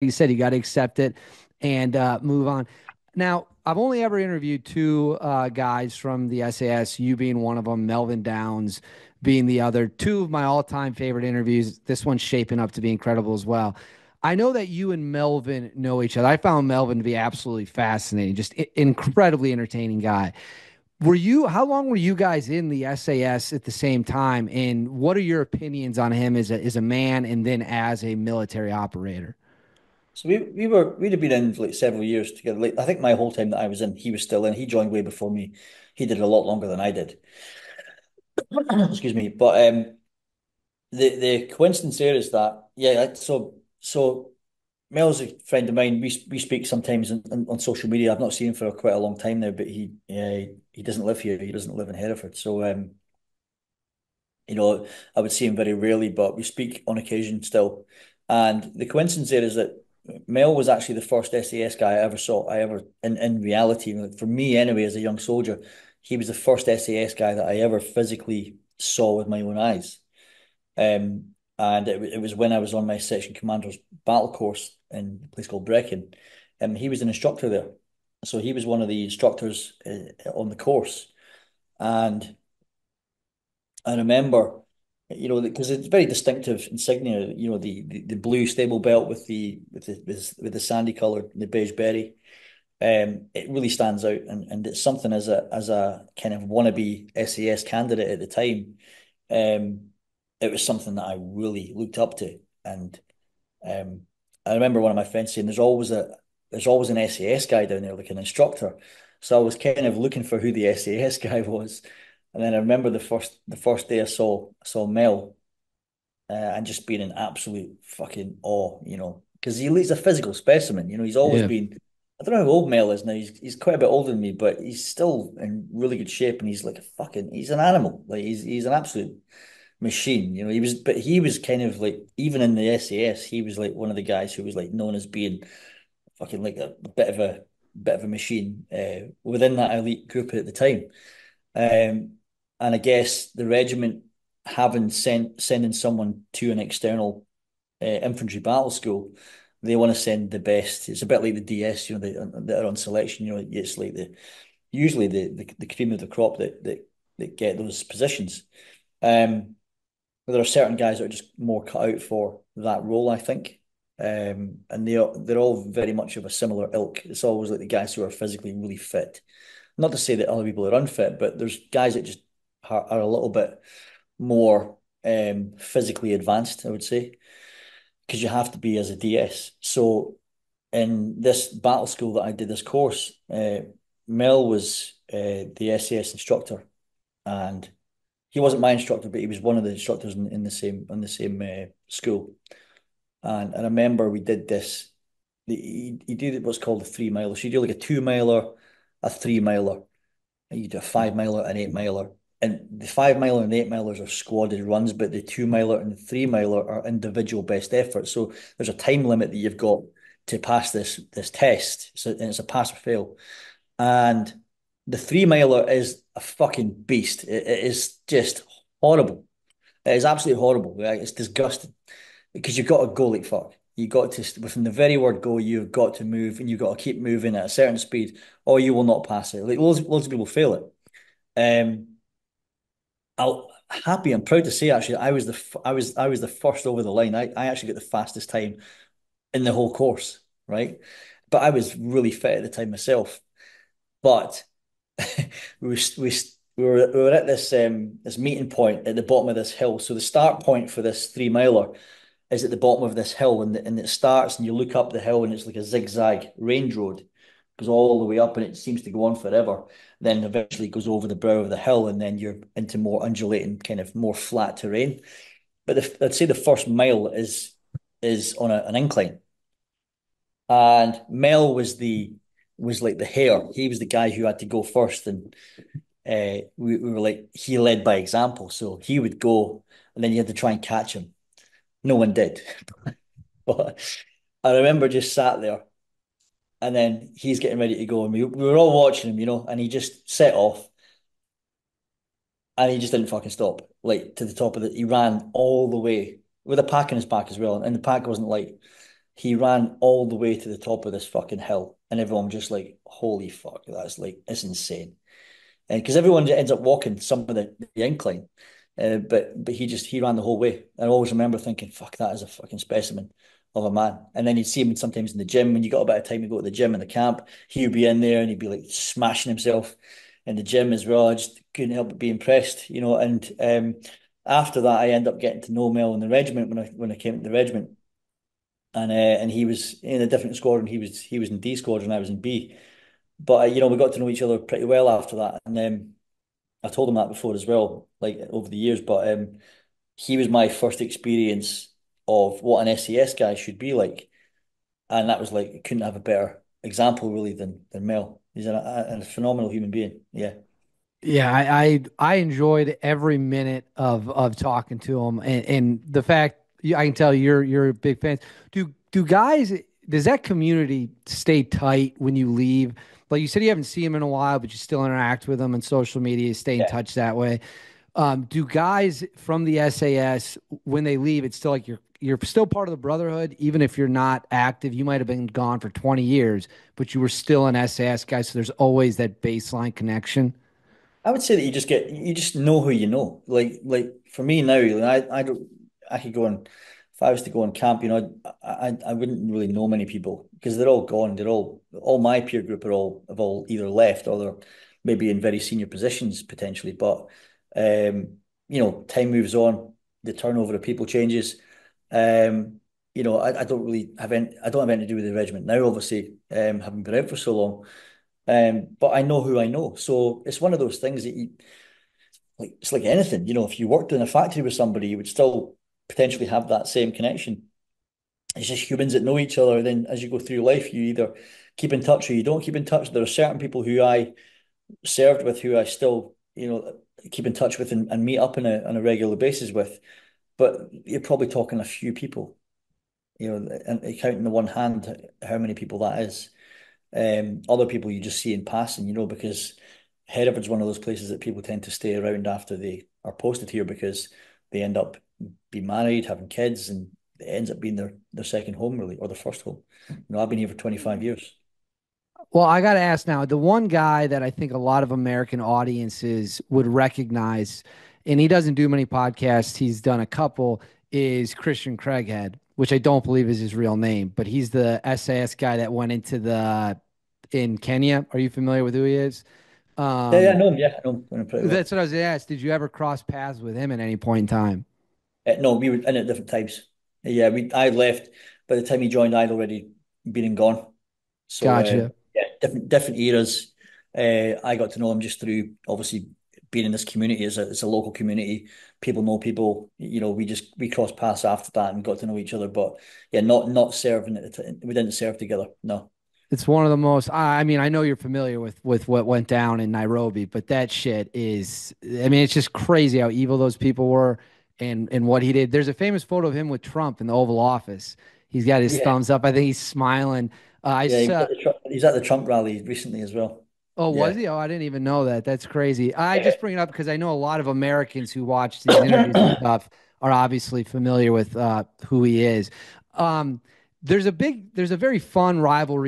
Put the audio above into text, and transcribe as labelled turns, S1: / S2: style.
S1: you said, you got to accept it and move on. Now, I've only ever interviewed two guys from the SAS, you being one of them, Melvyn Downes being the other. Two of my all-time favorite interviews. This one's shaping up to be incredible as well. I know that you and Melvyn know each other. I found Melvyn to be absolutely fascinating, just incredibly entertaining guy. How long were you guys in the SAS at the same time? And what are your opinions on him as a man and then as a military operator?
S2: So we'd have been in for like several years together. Like I think my whole time that I was in, he was still in. He joined way before me. He did it a lot longer than I did. Excuse me. But the coincidence there is that so Mel's a friend of mine. We speak sometimes on social media. I've not seen him for quite a long time now, but he doesn't live here. He doesn't live in Hereford. So I would see him very rarely, but we speak on occasion still. And the coincidence there is that Mel was actually the first SAS guy I ever saw. In reality, like, for me anyway, as a young soldier, he was the first SAS guy that I ever physically saw with my own eyes. And it was when I was on my section commander's battle course in a place called Brecon. He was an instructor there. So he was one of the instructors on the course. And I remember, because it's very distinctive insignia, the blue stable belt with the sandy color, the beige berry. It really stands out, and it's something as a kind of wannabe SAS candidate at the time. It was something that I really looked up to, and um, I remember one of my friends saying, "There's always an SAS guy down there, like an instructor." So I was kind of looking for who the SAS guy was, and then I remember the first day I saw Mel, and just being in absolute fucking awe, because he's a physical specimen. He's always
S1: Yeah.
S2: been. I don't know how old Mel is now. He's quite a bit older than me, but he's still in really good shape, and he's like he's an animal. Like he's an absolute machine. But he was kind of like, even in the SAS, he was like one of the guys who was like known as being fucking like a bit of a machine within that elite group at the time. Um, and I guess the regiment sending someone to an external infantry battle school, they want to send the best. It's a bit like the DS, that are on selection. It's like usually the cream of the crop that get those positions. Um, but there are certain guys that are just more cut out for that role, I think. And they're all very much of a similar ilk. It's always like the guys who are physically really fit. Not to say that other people are unfit, but there's guys that just are a little bit more physically advanced, I would say, because you have to be as a DS. So in this battle school that I did this course, Mel was the SAS instructor, and he wasn't my instructor, but he was one of the instructors in the same school. And I remember we did this. He did what's called a 3 miler. So you do like a 2 miler, a 3 miler, and you do a 5 miler, an 8 miler. And the 5 miler and 8 milers are squaded runs, but the 2 miler and the 3 miler are individual best efforts. So there's a time limit that you've got to pass this test. So and it's a pass or fail. And the 3 miler is a fucking beast. It is just horrible. It is absolutely horrible. Right? It's disgusting because you've got to go like fuck. You got to, within the very word go, you've got to move, and you've got to keep moving at a certain speed, or you will not pass it. Like loads of people fail it. Um, I'm proud to say actually, I was the first over the line. I actually got the fastest time in the whole course, right? But I was really fit at the time myself. But we we we were at this meeting point at the bottom of this hill. So the start point for this 3 miler is at the bottom of this hill, and it starts, and you look up the hill, and it's like a zigzag range road, goes all the way up, and it seems to go on forever. Then eventually goes over the brow of the hill, and then you're into more undulating, kind of more flat terrain. But I'd say the first mile is on an incline, and Mel was like the hare. He was the guy who had to go first, and we were like he led by example. So he would go, and then you had to try and catch him. No one did, but I remember just sat there, and then he's getting ready to go, and we were all watching him, and he just set off, and he just didn't fucking stop, like to the top of the. He ran all the way with a pack on his back as well, and the pack wasn't light. he ran all the way to the top of this fucking hill, and everyone just like, holy fuck, that's like it's insane. And because everyone ends up walking some of the incline, but he ran the whole way. I always remember thinking, fuck, that is a fucking specimen of a man. And then you'd see him sometimes in the gym when you got a bit of time to go to the gym in the camp. He would be in there and he'd be like smashing himself in the gym as well. I just couldn't help but be impressed, you know. And after that, I ended up getting to know Mel in the regiment when I came to the regiment, and he was in a different squadron. He was in D squadron, I was in B. But you know, we got to know each other pretty well after that, and I told him that before as well, like over the years. But he was my first experience of what an SAS guy should be like, and that was like couldn't have a better example really than Mel. He's a phenomenal human being. Yeah,
S1: Yeah, I enjoyed every minute of talking to him, and the fact I can tell you're a big fan. Do guys, does that community stay tight when you leave? Like you said, you haven't seen him in a while, but you still interact with them on social media, stay in
S2: yeah.
S1: touch that way. Do guys from the SAS when they leave, it's still like you're still part of the brotherhood, even if you're not active. You might have been gone for 20 years, but you were still an SAS guy, so there's always that baseline connection.
S2: I would say that you just know who you know. Like for me now, I don't I could go on if I was to go on camp, you know, I wouldn't really know many people because they're all gone. They're all my peer group are all have all either left or they're maybe in very senior positions potentially. But you know, time moves on, the turnover of people changes. You know, I don't really have any I don't have anything to do with the regiment now, obviously, having been out for so long. But I know who I know. So it's one of those things that you like, it's like anything, you know, if you worked in a factory with somebody, you would still potentially have that same connection. It's just humans that know each other. Then as you go through life, you either keep in touch or you don't keep in touch. There are certain people who I served with who I still, you know, keep in touch with and meet up on a regular basis with. But you're probably talking a few people, you know, and counting the one hand how many people that is. Other people you just see in passing, you know, because Hereford's one of those places that people tend to stay around after they are posted here because they end up being married, having kids, and it ends up being their second home really, or their first home. You know, I've been here for 25 years.
S1: Well, I got to ask now, the one guy that I think a lot of American audiences would recognize, and he doesn't do many podcasts, he's done a couple, is Christian Craighead, which I don't believe is his real name, but he's the SAS guy that went into in Kenya. Are you familiar with who he is?
S2: Yeah, yeah,
S1: Um,
S2: I know him. Yeah, I know him pretty well.
S1: that's what I was gonna ask. Did you ever cross paths with him at any point in time?
S2: No, we were in at different times. Yeah, I left by the time he joined. I'd already been and gone. So
S1: Gotcha.
S2: yeah, different eras. I got to know him just through obviously being in this community as a local community. People know people. You know, we crossed paths after that and got to know each other. But yeah, not serving at the time. We didn't serve together. No.
S1: It's one of the most, I mean, I know you're familiar with what went down in Nairobi, but that shit is, I mean, it's just crazy how evil those people were and what he did. There's a famous photo of him with Trump in the Oval Office. He's got his
S2: Yeah,
S1: thumbs up. I think he's smiling. I
S2: yeah.
S1: saw,
S2: He's at the Trump rally recently as well.
S1: oh, was
S2: Yeah.
S1: he? Oh, I didn't even know that. That's crazy. I
S2: Yeah.
S1: just bring it up because I know a lot of Americans who watch these interviews and stuff are obviously familiar with who he is. Um, there's a very fun rivalry